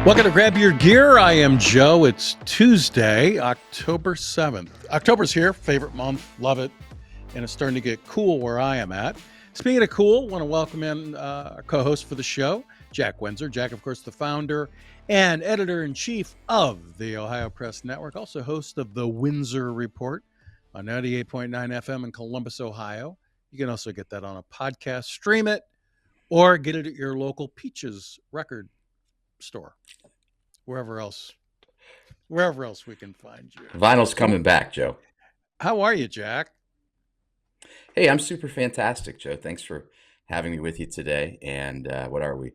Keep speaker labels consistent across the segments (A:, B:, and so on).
A: Welcome to Grab Your Gear. I am Joe. It's Tuesday, October 7th. October's here, favorite month, love it. And it's starting to get cool where I am at. Speaking of cool, want to welcome in our co-host for the show, Jack Windsor. Jack, of course, the founder and editor-in-chief of the Ohio Press Network, also host of the Windsor Report on 98.9 FM in Columbus, Ohio. You can also get that on a podcast, stream it, or get it at your local Peaches record store, wherever else we can find you.
B: Vinyl's coming back, Joe.
A: How are you, Jack?
B: Hey, I'm super fantastic, Joe. Thanks for having me with you today. And what are we?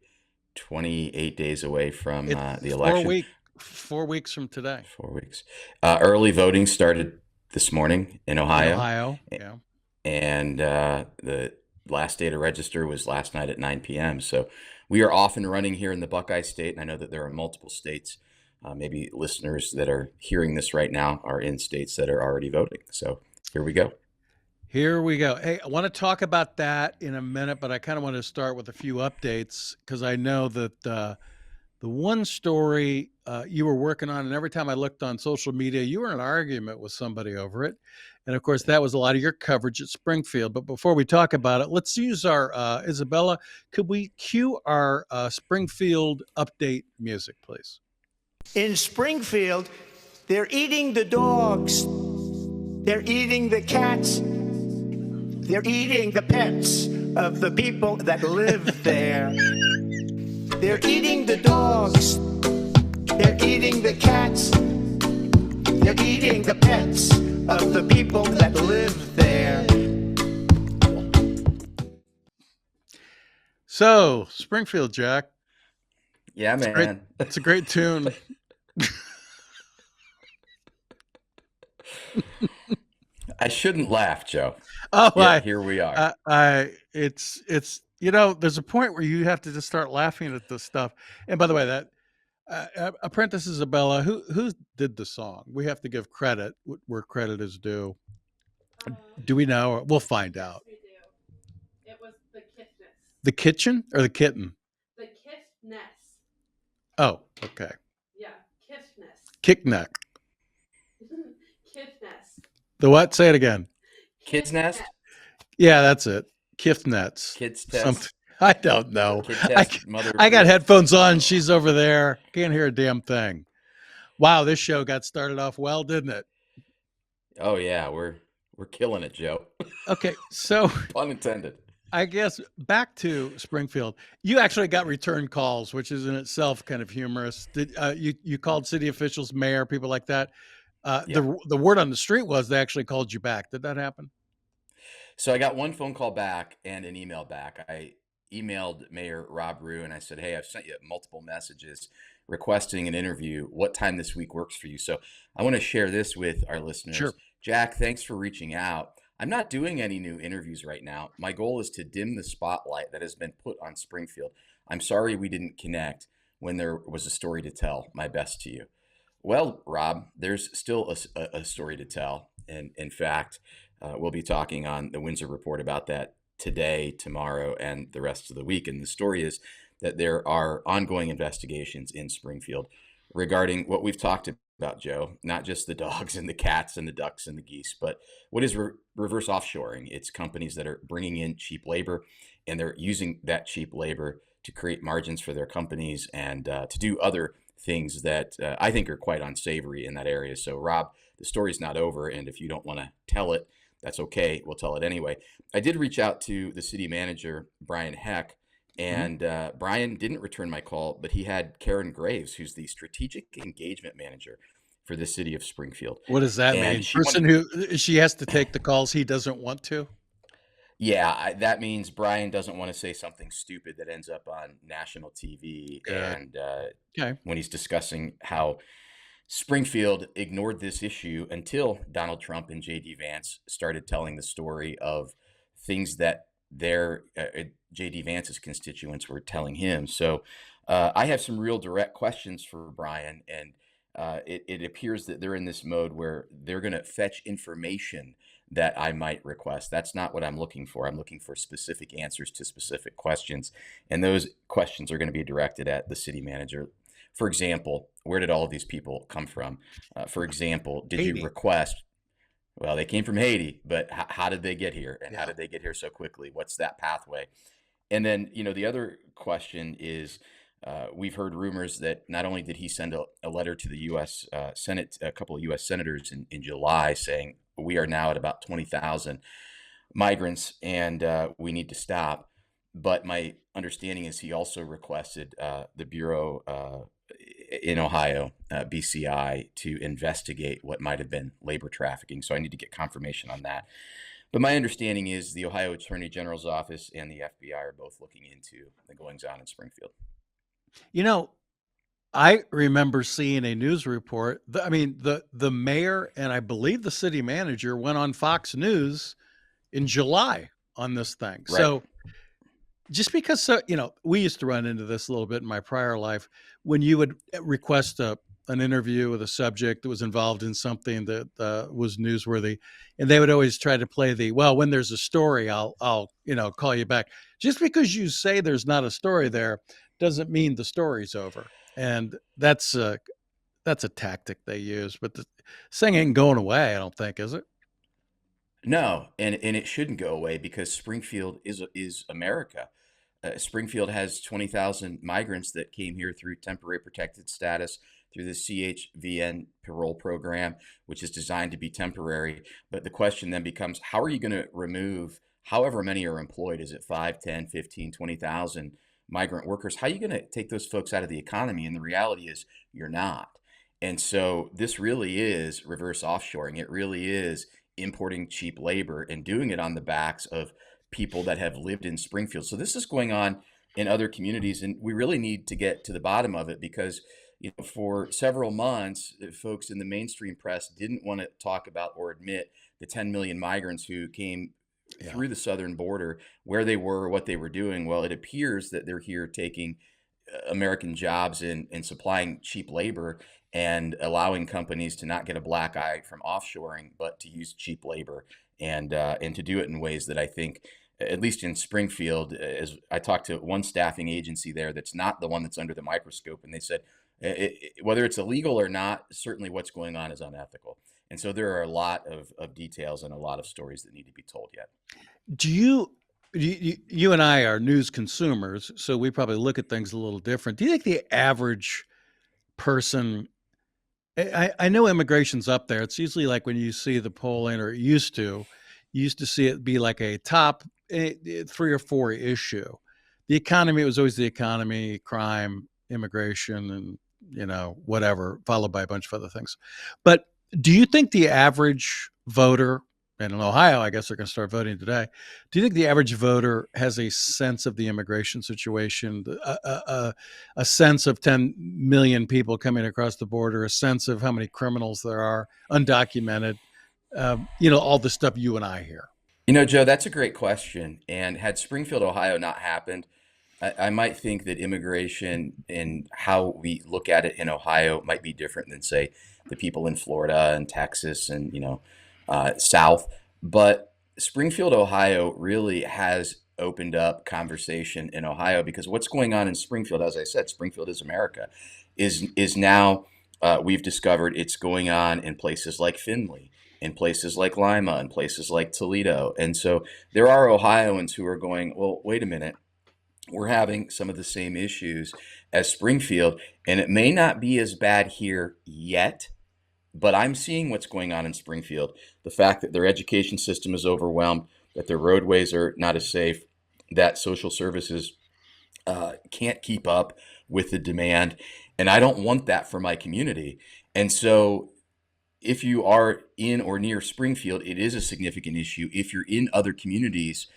B: 28 days away from the election.
A: 4 weeks from today.
B: 4 weeks. Early voting started this morning in Ohio.
A: Yeah.
B: And the last day to register was last night at 9 p.m. So we are off and running here in the Buckeye State. And I know that there are multiple states. Maybe listeners that are hearing this right now are in states that are already voting. So here we go.
A: Hey, I want to talk about that in a minute, but I kind of want to start with a few updates because I know that the one story you were working on, and every time I looked on social media, you were in an argument with somebody over it. And of course, that was a lot of your coverage at Springfield. But before we talk about it, let's use our Isabella. Could we cue our Springfield update music, please?
C: In Springfield, they're eating the dogs. They're eating the cats. They're eating the pets of the people that live there. They're eating the dogs. They're eating the cats. They're eating the pets of the people that live there.
A: So, Springfield, Jack.
B: Yeah, man.
A: It's a great tune.
B: I shouldn't laugh, Joe.
A: Oh,
B: yeah, here we are.
A: It's there's a point where you have to just start laughing at this stuff. And by the way, that Apprentice Isabella, who did the song? We have to give credit where credit is due. Do we know? We'll find out.
D: Yes, we do. It was the Kitness.
A: The kitchen or the kitten?
D: The Kitness.
A: Oh, okay.
D: Yeah, Kitness.
A: Kickneck.
D: Kitness.
A: The what? Say it again.
B: Kids Nest?
A: Yeah, that's it. Kiftnets.
B: Kids Test?
A: I don't know.
B: Kid test,
A: I got headphones on. She's over there. Can't hear a damn thing. Wow, this show got started off well, didn't it?
B: Oh, yeah. We're killing it, Joe.
A: Okay, so
B: Pun intended.
A: I guess back to Springfield. You actually got return calls, which is in itself kind of humorous. Did you called city officials, mayor, people like that?
B: Yeah.
A: The word on the street was they actually called you back. Did that happen?
B: So I got one phone call back and an email back. I emailed Mayor Rob Rue and I said, hey, I've sent you multiple messages requesting an interview. What time this week works for you? So I want to share this with our listeners.
A: Sure.
B: Jack, thanks for reaching out. I'm not doing any new interviews right now. My goal is to dim the spotlight that has been put on Springfield. I'm sorry we didn't connect when there was a story to tell. My best to you. Well, Rob, there's still a story to tell. And in fact, we'll be talking on the Windsor Report about that today, tomorrow, and the rest of the week. And the story is that there are ongoing investigations in Springfield regarding what we've talked about, Joe, not just the dogs and the cats and the ducks and the geese, but what is reverse offshoring. It's companies that are bringing in cheap labor and they're using that cheap labor to create margins for their companies and to do other things that I think are quite unsavory in that area. So, Rob, the story's not over. And if you don't want to tell it, that's okay. We'll tell it anyway. I did reach out to the city manager, Brian Heck, and Brian didn't return my call, but he had Karen Graves, who's the strategic engagement manager for the city of Springfield.
A: What does that mean? She has to take the calls he doesn't want to?
B: Yeah, that means Brian doesn't want to say something stupid that ends up on national TV. And when he's discussing how Springfield ignored this issue until Donald Trump and J.D. Vance started telling the story of things that their J.D. Vance's constituents were telling him. So I have some real direct questions for Brian, and it appears that they're in this mode where they're going to fetch information that I might request. That's not what I'm looking for. I'm looking for specific answers to specific questions, and those questions are going to be directed at the city manager. For example, where did all of these people come from? For example, did you
A: Haiti.
B: request? Well, they came from Haiti, but how did they get here? And how
A: Yeah.
B: did they get here so quickly? What's that pathway? And then, the other question is, we've heard rumors that not only did he send a letter to the U.S. Senate, a couple of U.S. senators in July saying we are now at about 20,000 migrants and we need to stop. But my understanding is he also requested the Bureau in Ohio, BCI, to investigate what might have been labor trafficking. So I need to get confirmation on that. But my understanding is the Ohio Attorney General's office and the FBI are both looking into the goings on in Springfield.
A: You know, I remember seeing a news report. The mayor and I believe the city manager went on Fox News in July on this thing.
B: Right.
A: So just because, we used to run into this a little bit in my prior life when you would request an interview with a subject that was involved in something that was newsworthy, and they would always try to play well, when there's a story, I'll call you back. Just because you say there's not a story there doesn't mean the story's over, and that's a tactic they use. But the thing ain't going away, I don't think, is it?
B: No, and it shouldn't go away because Springfield is America. Springfield has 20,000 migrants that came here through temporary protected status through the CHVN parole program, which is designed to be temporary. But the question then becomes, how are you going to remove however many are employed? Is it 5, 10, 15, 20,000 migrant workers? How are you going to take those folks out of the economy? And the reality is you're not. And so this really is reverse offshoring. It really is importing cheap labor and doing it on the backs of people that have lived in Springfield. So this is going on in other communities, and we really need to get to the bottom of it because for several months, folks in the mainstream press didn't want to talk about or admit the 10 million migrants who came through the southern border, where they were, what they were doing. Well, it appears that they're here taking American jobs and supplying cheap labor and allowing companies to not get a black eye from offshoring, but to use cheap labor and to do it in ways that I think, at least in Springfield, as I talked to one staffing agency there that's not the one that's under the microscope, and they said whether it's illegal or not, certainly what's going on is unethical. And so there are a lot of details and a lot of stories that need to be told yet.
A: Do you and I are news consumers, so we probably look at things a little different. Do you think the average person, I know immigration's up there. It's usually like when you see the polling, or you used to see it be like a top 3 or 4 issue. The economy, it was always the economy, crime, immigration, and whatever, followed by a bunch of other things. But do you think the average voter, and in Ohio, I guess they're going to start voting today. Do you think the average voter has a sense of the immigration situation, a sense of 10 million people coming across the border, a sense of how many criminals there are, undocumented, all the stuff you and I hear?
B: Joe, that's a great question. And had Springfield, Ohio not happened, I might think that immigration and how we look at it in Ohio might be different than, say, the people in Florida and Texas and, South. But Springfield, Ohio really has opened up conversation in Ohio because what's going on in Springfield, as I said, Springfield is America, is now we've discovered it's going on in places like Findlay, in places like Lima, in places like Toledo. And so there are Ohioans who are going, well, wait a minute. We're having some of the same issues as Springfield, and it may not be as bad here yet, but I'm seeing what's going on in Springfield. The fact that their education system is overwhelmed, that their roadways are not as safe, that social services can't keep up with the demand. And I don't want that for my community. And so if you are in or near Springfield, it is a significant issue. If you're in other communities,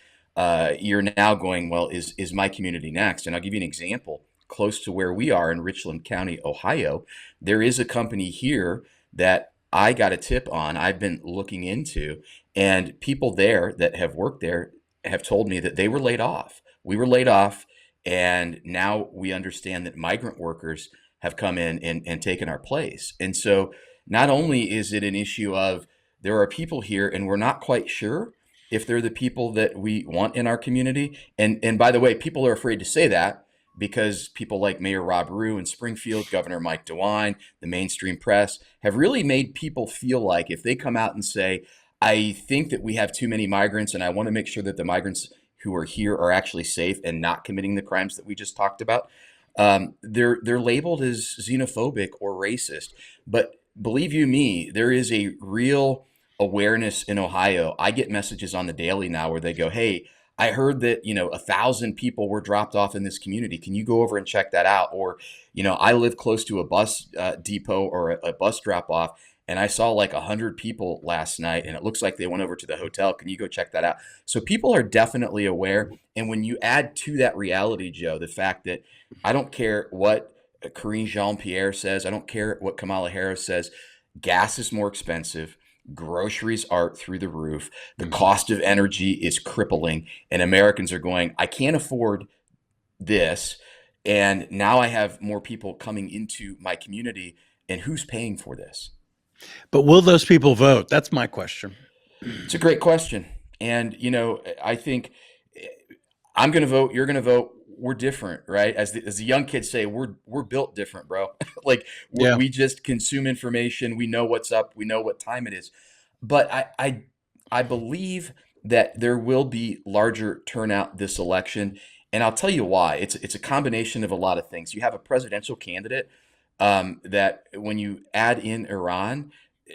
B: you're now going, well, is my community next? And I'll give you an example. Close to where we are in Richland County, Ohio, there is a company here that I got a tip on, I've been looking into, and people there that have worked there have told me that they were laid off. We were laid off, and now we understand that migrant workers have come in and taken our place. And so not only is it an issue of there are people here and we're not quite sure if they're the people that we want in our community. And by the way, people are afraid to say that because people like Mayor Rob Rue in Springfield, Governor Mike DeWine, the mainstream press have really made people feel like if they come out and say, I think that we have too many migrants and I want to make sure that the migrants who are here are actually safe and not committing the crimes that we just talked about, they're labeled as xenophobic or racist. But believe you me, there is a real awareness in Ohio. I get messages on the daily now where they go, hey, I heard that, 1,000 people were dropped off in this community. Can you go over and check that out? Or, I live close to a bus depot or a bus drop off, and I saw like 100 people last night, and it looks like they went over to the hotel. Can you go check that out? So people are definitely aware. And when you add to that reality, Joe, the fact that I don't care what Karine Jean-Pierre says, I don't care what Kamala Harris says, gas is more expensive. Groceries are through the roof. The cost of energy is crippling, and Americans are going, I can't afford this. And now I have more people coming into my community, and who's paying for this?
A: But will those people vote? That's my question.
B: It's a great question. And, I think I'm going to vote. You're going to vote. We're different, right? As the young kids say, we're built different, bro. Like
A: Yeah.
B: we just consume information. We know what's up. We know what time it is. But I believe that there will be larger turnout this election, and I'll tell you why. It's a combination of a lot of things. You have a presidential candidate that when you add in Iran,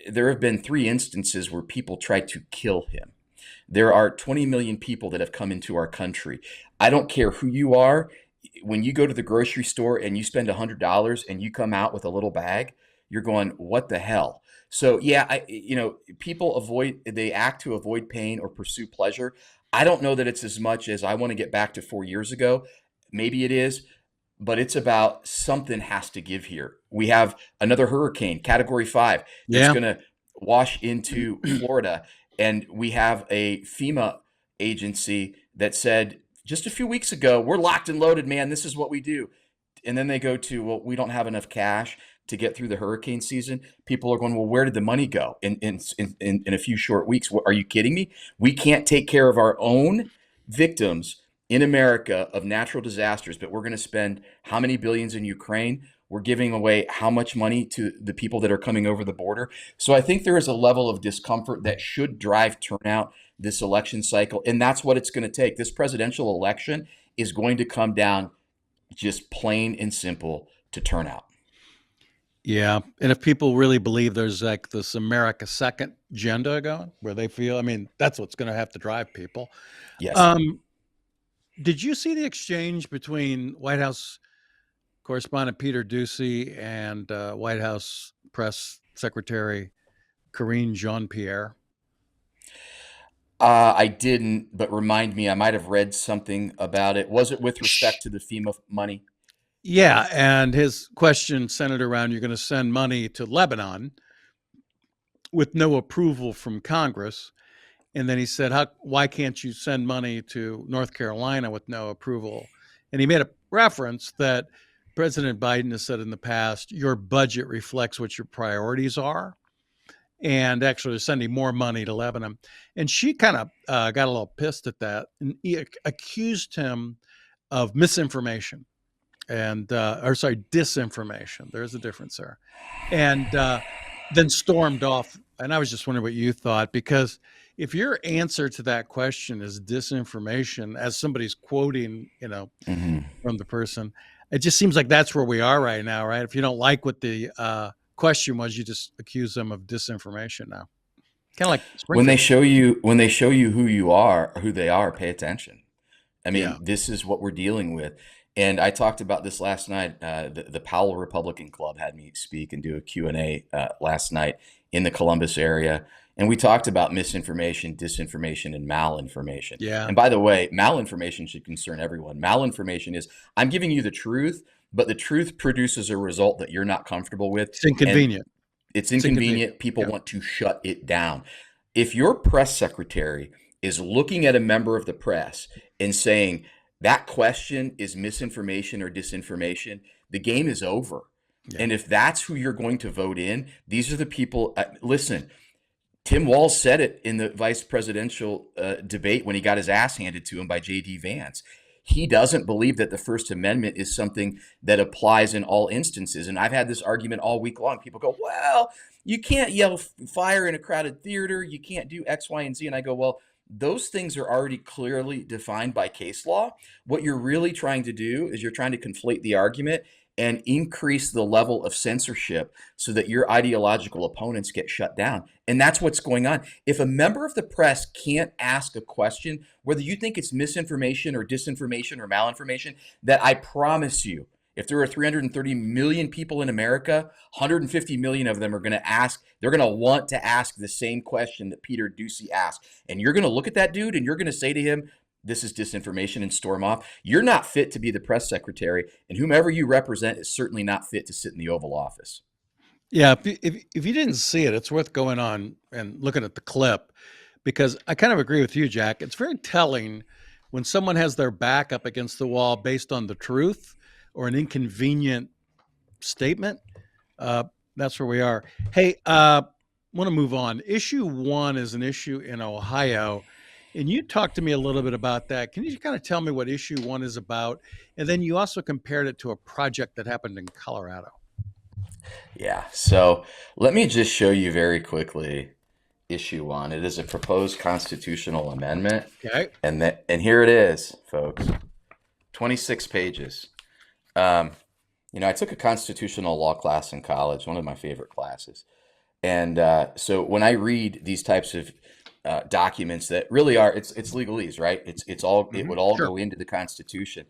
B: there have been 3 instances where people tried to kill him. There are 20 million people that have come into our country. I don't care who you are. When you go to the grocery store and you spend $100 and you come out with a little bag, you're going, what the hell? So yeah, people they act to avoid pain or pursue pleasure. I don't know that it's as much as I want to get back to 4 years ago. Maybe it is, but it's about something has to give here. We have another hurricane, Category 5, that's
A: Yeah.
B: going to wash into Florida. And we have a FEMA agency that said just a few weeks ago, we're locked and loaded, man. This is what we do. And then they go to, well, we don't have enough cash to get through the hurricane season. People are going, well, where did the money go in a few short weeks? Are you kidding me? We can't take care of our own victims in America of natural disasters, but we're going to spend how many billions in Ukraine? We're giving away how much money to the people that are coming over the border. So I think there is a level of discomfort that should drive turnout this election cycle. And that's what it's going to take. This presidential election is going to come down just plain and simple to turnout.
A: Yeah. And if people really believe there's like this America Second agenda going where they feel, that's what's going to have to drive people.
B: Yes.
A: Did you see the exchange between White House correspondent Peter Doocy and White House press secretary Karine Jean-Pierre?
B: I didn't, but remind me, I might have read something about it. Was it with respect to the FEMA money?
A: Yeah, and his question centered around you're going to send money to Lebanon with no approval from Congress. And then he said, why can't you send money to North Carolina with no approval? And he made a reference that President Biden has said in the past, your budget reflects what your priorities are. And actually they're sending more money to Lebanon. And she kind of got a little pissed at that and accused him of misinformation and, disinformation. There's a difference there. And then stormed off. And I was just wondering what you thought, because if your answer to that question is disinformation, as somebody's quoting, from the person, it just seems like that's where we are right now, right? If you don't like what the question was, you just accuse them of disinformation now. Kind of like
B: When they
A: Springfield.
B: show you who you are, who they are, pay attention.
A: Yeah.
B: This is what we're dealing with. And I talked about this last night. The Powell Republican Club had me speak and do a Q&A last night in the Columbus area. And we talked about misinformation, disinformation, and malinformation.
A: Yeah.
B: And by the way, malinformation should concern everyone. Malinformation is, I'm giving you the truth, but the truth produces a result that you're not comfortable with.
A: It's inconvenient.
B: It's inconvenient. People want to shut it down. If your press secretary is looking at a member of the press and saying that question is misinformation or disinformation, the game is over. Yeah. And if that's who you're going to vote in, these are the people. Listen, Tim Walz said it in the vice presidential debate when he got his ass handed to him by J.D. Vance. He doesn't believe that the First Amendment is something that applies in all instances. And I've had this argument all week long. People go, well, you can't yell fire in a crowded theater. You can't do X, Y, and Z. And I go, well, those things are already clearly defined by case law. What you're really trying to do is you're trying to conflate the argument and increase the level of censorship so that your ideological opponents get shut down. And that's what's going on. If a member of the press can't ask a question, whether you think it's misinformation or disinformation or malinformation, that I promise you, if there are 330 million people in America, 150 million of them are going to ask, they're going to want to ask the same question that Peter Doocy asked. And you're going to look at that dude and you're going to say to him, this is disinformation, and storm off. You're not fit to be the press secretary, and whomever you represent is certainly not fit to sit in the Oval Office.
A: Yeah, if you didn't see it, it's worth going on and looking at the clip, because I kind of agree with you, Jack. It's very telling when someone has their back up against the wall based on the truth or an inconvenient statement. Uh, that's where we are. Hey, want to move on. Issue 1 is an issue in Ohio, and you talked to me a little bit about that. Can you kind of tell me what issue 1 is about? And then you also compared it to a project that happened in Colorado.
B: Yeah, so let me just show you very quickly issue 1. It is a proposed constitutional amendment.
A: Okay.
B: And here it is, folks. 26 pages. I took a constitutional law class in college, one of my favorite classes. And so when I read these types of documents that really are, it's legalese, right? It would all go into the Constitution.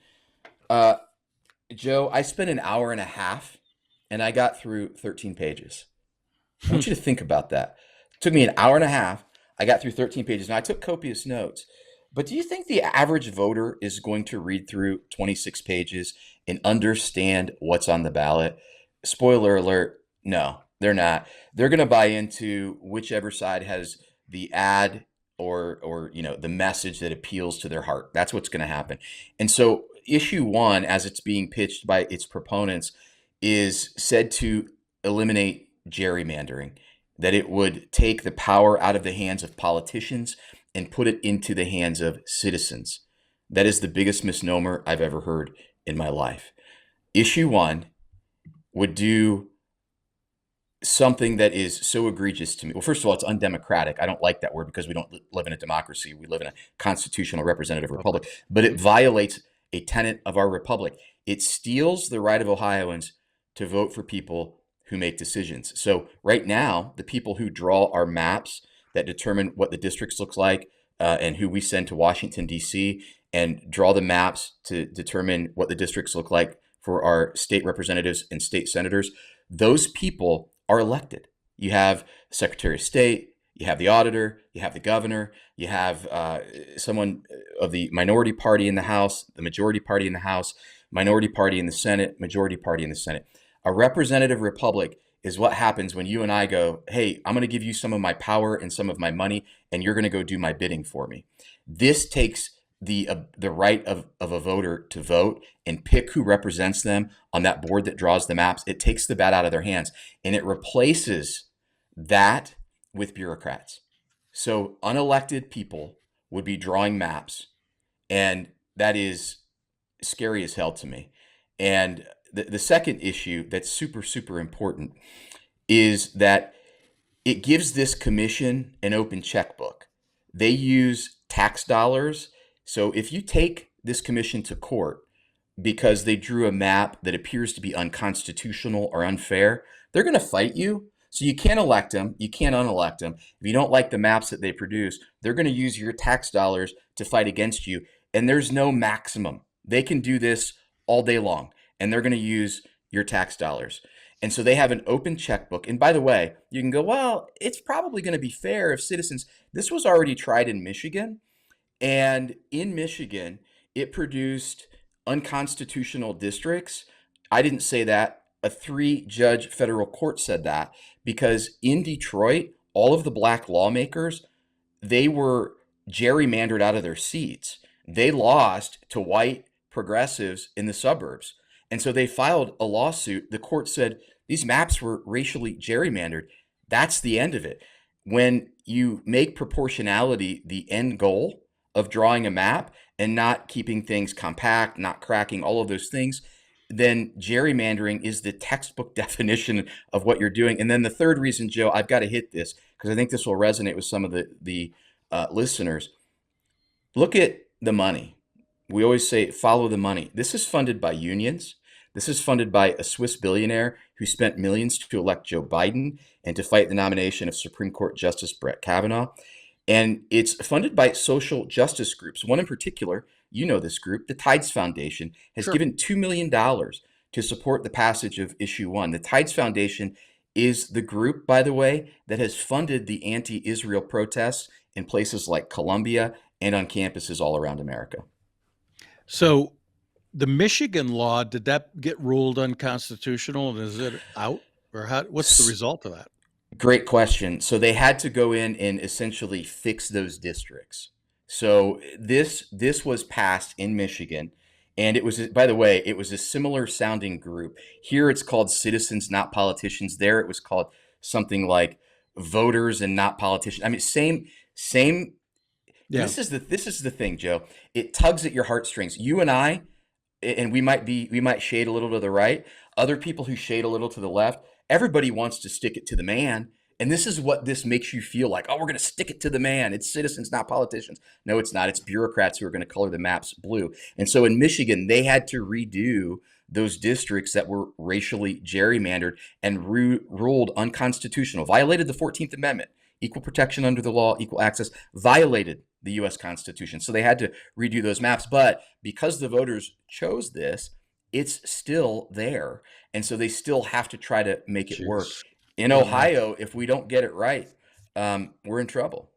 B: Joe, I spent an hour and a half and I got through 13 pages. I want you to think about that. It took me an hour and a half. I got through 13 pages. Now, I took copious notes. But do you think the average voter is going to read through 26 pages and understand what's on the ballot? Spoiler alert, no, they're not. They're going to buy into whichever side has the ad or the message that appeals to their heart. That's what's going to happen. And so issue 1, as it's being pitched by its proponents, is said to eliminate gerrymandering, that it would take the power out of the hands of politicians and put it into the hands of citizens. That is the biggest misnomer I've ever heard in my life. Issue 1 would do something that is so egregious to me. Well, first of all, it's undemocratic. I don't like that word because we don't live in a democracy. We live in a constitutional representative republic, but it violates a tenet of our republic. It steals the right of Ohioans to vote for people who make decisions. So right now, the people who draw our maps that determine what the districts looks like and who we send to Washington, D.C., and draw the maps to determine what the districts look like for our state representatives and state senators, those people are elected. You have the Secretary of State, you have the auditor, you have the governor, you have someone of the minority party in the House, the majority party in the House, minority party in the Senate, majority party in the Senate. A representative republic is what happens when you and I go, hey, I'm going to give you some of my power and some of my money, and you're going to go do my bidding for me. This takes the right of a voter to vote and pick who represents them on that board that draws the maps. It takes the bat out of their hands, and it replaces that with bureaucrats. So unelected people would be drawing maps, and that is scary as hell to me. And the second issue that's super, super important is that it gives this commission an open checkbook. They use tax dollars. So if you take this commission to court because they drew a map that appears to be unconstitutional or unfair, they're going to fight you. So you can't elect them. You can't unelect them. If you don't like the maps that they produce, they're going to use your tax dollars to fight against you. And there's no maximum. They can do this all day long, and they're going to use your tax dollars. And so they have an open checkbook. And by the way, you can go, well, it's probably going to be fair if citizens, this was already tried in Michigan. And in Michigan, it produced unconstitutional districts. I didn't say that. A 3-judge federal court said that because in Detroit, all of the black lawmakers, they were gerrymandered out of their seats. They lost to white progressives in the suburbs. And so they filed a lawsuit. The court said these maps were racially gerrymandered. That's the end of it. When you make proportionality the end goal of drawing a map, and not keeping things compact, not cracking, all of those things, then gerrymandering is the textbook definition of what you're doing. And then the third reason, Joe, I've got to hit this because I think this will resonate with some of the listeners. Look at the money. We always say follow the money. This is funded by unions. This is funded by a Swiss billionaire who spent millions to elect Joe Biden and to fight the nomination of Supreme Court Justice Brett Kavanaugh. And it's funded by social justice groups. One in particular, you know this group, the Tides Foundation, has
A: Sure.
B: given $2 million to support the passage of Issue 1. The Tides Foundation is the group, by the way, that has funded the anti-Israel protests in places like Colombia and on campuses all around America.
A: So the Michigan law, did that get ruled unconstitutional, and is it out? Or what's the result of that?
B: Great question. So they had to go in and essentially fix those districts. So this was passed in Michigan, and it was, by the way, it was a similar sounding group. Here it's called Citizens Not Politicians. There it was called something like Voters and Not Politicians. I mean, same.
A: Yeah.
B: This is the thing, Joe. It tugs at your heartstrings. You and I, and we might shade a little to the right. Other people who shade a little to the left. Everybody wants to stick it to the man. And this is what this makes you feel like. Oh, we're going to stick it to the man. It's citizens, not politicians. No, it's not. It's bureaucrats who are going to color the maps blue. And so in Michigan, they had to redo those districts that were racially gerrymandered and ruled unconstitutional, violated the 14th Amendment, equal protection under the law, equal access, violated the U.S. Constitution. So they had to redo those maps. But because the voters chose this, it's still there. And so they still have to try to make it work. In Ohio, if we don't get it right, we're in trouble.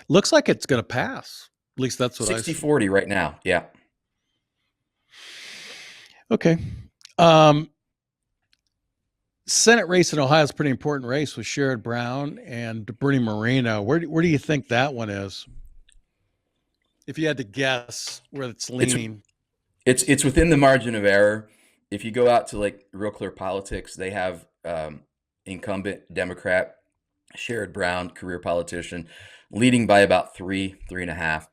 A: Looks like it's going to pass. At least that's what
B: 60-40 right now. Yeah.
A: Okay. Senate race in Ohio is a pretty important race with Sherrod Brown and Bernie Moreno. Where do you think that one is? If you had to guess where it's leaning.
B: It's within the margin of error. If you go out to like Real Clear Politics, they have incumbent Democrat Sherrod Brown, career politician, leading by about 3.5.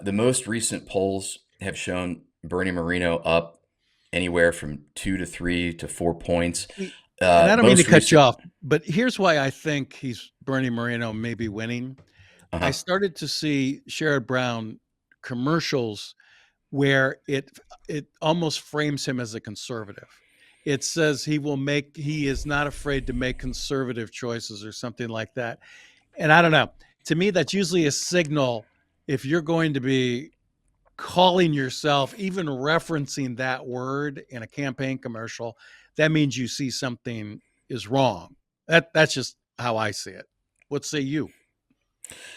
B: The most recent polls have shown Bernie Moreno up anywhere from 2 to 3 to 4 points.
A: And I don't mean to cut you off, but here's why I think Bernie Moreno may be winning. I started to see Sherrod Brown commercials where it almost frames him as a conservative. It says he is not afraid to make conservative choices or something like that. And I don't know. To me, that's usually a signal if you're going to be calling yourself, even referencing that word in a campaign commercial, that means you see something is wrong. That's just how I see it. What say you?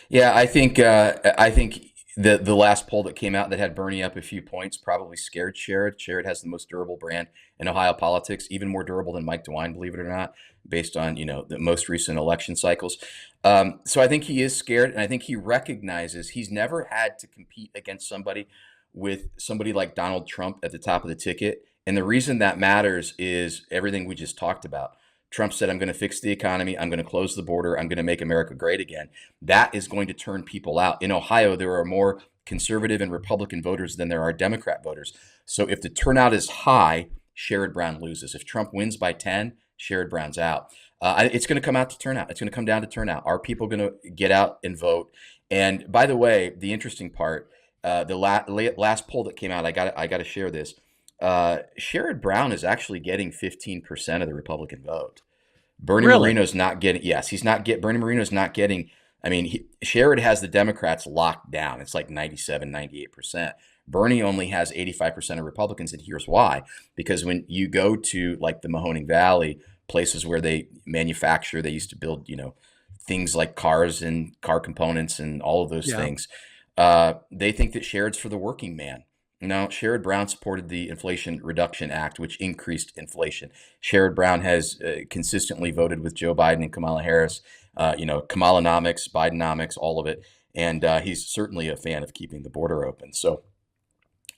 B: Yeah, I think the last poll that came out that had Bernie up a few points probably scared Sherrod. Sherrod has the most durable brand in Ohio politics, even more durable than Mike DeWine, believe it or not, based on the most recent election cycles. So I think he is scared, and I think he recognizes he's never had to compete against somebody like Donald Trump at the top of the ticket. And the reason that matters is everything we just talked about. Trump said, I'm going to fix the economy. I'm going to close the border. I'm going to make America great again. That is going to turn people out. In Ohio, there are more conservative and Republican voters than there are Democrat voters. So if the turnout is high, Sherrod Brown loses. If Trump wins by 10, Sherrod Brown's out. It's going to come out to turnout. It's going to come down to turnout. Are people going to get out and vote? And by the way, the interesting part, the last poll that came out, I got to share this. Sherrod Brown is actually getting 15% of the Republican vote. Bernie Moreno's not getting. Yes, Bernie Moreno's not getting. I mean, Sherrod has the Democrats locked down. It's like 97, 98%. Bernie only has 85% of Republicans, and here's why. Because when you go to like the Mahoning Valley, places where they manufacture, they used to build, things like cars and car components and all of those things. They think that Sherrod's for the working man. No, Sherrod Brown supported the Inflation Reduction Act, which increased inflation. Sherrod Brown has consistently voted with Joe Biden and Kamala Harris, Kamalanomics, Bidenomics, all of it. And he's certainly a fan of keeping the border open. So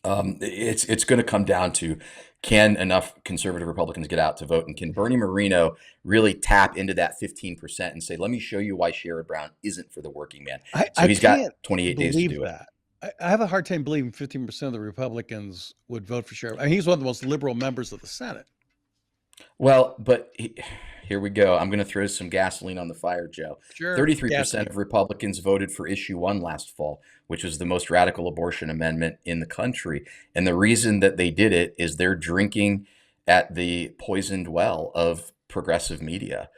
B: it's going to come down to, can enough conservative Republicans get out to vote? And can Bernie Moreno really tap into that 15% and say, let me show you why Sherrod Brown isn't for the working man? So he's got 28 days to do it.
A: I have a hard time believing 15% of the Republicans would vote for Sheriff. I mean, he's one of the most liberal members of the Senate.
B: Well, but here we go. I'm going to throw some gasoline on the fire, Joe.
A: Sure.
B: 33% of Republicans voted for issue 1 last fall, which was the most radical abortion amendment in the country. And the reason that they did it is they're drinking at the poisoned well of progressive media.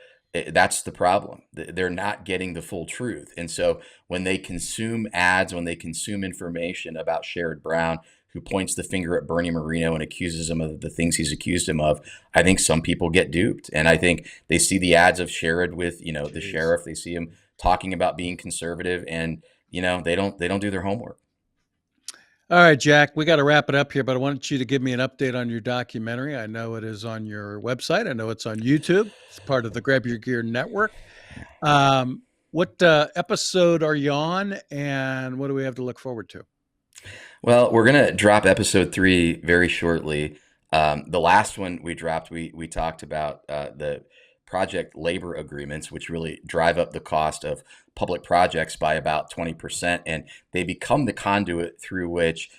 B: That's the problem. They're not getting the full truth. And so when they consume ads, when they consume information about Sherrod Brown, who points the finger at Bernie Moreno and accuses him of the things he's accused him of, I think some people get duped. And I think they see the ads of Sherrod with, the sheriff. They see him talking about being conservative, and they don't do their homework.
A: All right, Jack, we got to wrap it up here, but I want you to give me an update on your documentary. I know it is on your website. I know it's on YouTube. It's part of the Grab Your Gear network. What episode are you on, and what do we have to look forward to?
B: Well, we're going to drop episode 3 very shortly. The last one we dropped, we talked about the project labor agreements, which really drive up the cost of public projects by about 20%. And they become the conduit through which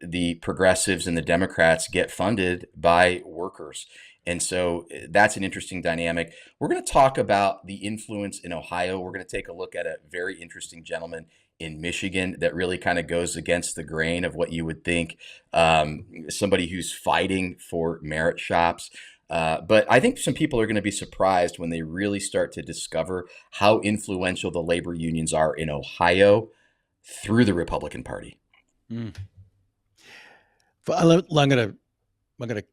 B: the progressives and the Democrats get funded by workers. And so that's an interesting dynamic. We're going to talk about the influence in Ohio. We're going to take a look at a very interesting gentleman in Michigan that really kind of goes against the grain of what you would think, somebody who's fighting for merit shops. But I think some people are going to be surprised when they really start to discover how influential the labor unions are in Ohio through the Republican Party.
A: I'm going to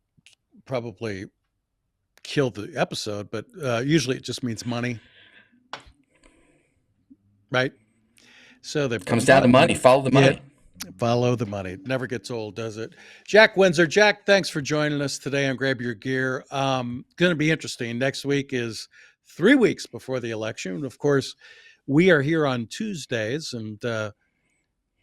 A: probably kill the episode, but usually it just means money, right? So it
B: comes down to money. Follow the money.
A: Yeah, follow the money. It never gets old, does it? Jack Windsor. Jack, thanks for joining us today on Grab Your Gear. Going to be interesting. Next week is 3 weeks before the election. Of course, we are here on Tuesdays, and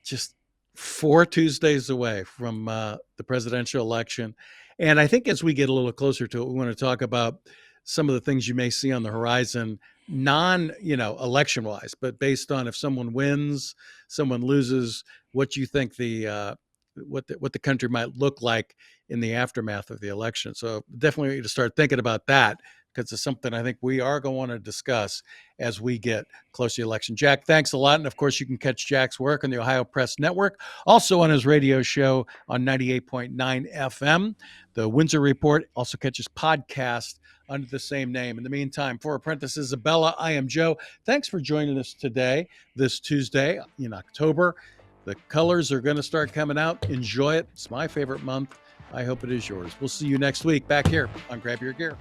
A: just 4 Tuesdays away from the presidential election. And I think as we get a little closer to it, we want to talk about some of the things you may see on the horizon, election wise, but based on if someone wins, someone loses, what you think what the country might look like in the aftermath of the election. So definitely need to start thinking about that, because it's something I think we are going to want to discuss as we get close to the election. Jack, thanks a lot. And of course, you can catch Jack's work on the Ohio Press Network, also on his radio show on 98.9 FM. The Windsor Report also catches podcast under the same name. In the meantime, for Apprentice Isabella, I am Joe. Thanks for joining us today, this Tuesday in October. The colors are going to start coming out. Enjoy it. It's my favorite month. I hope it is yours. We'll see you next week back here on Grab Your Gear.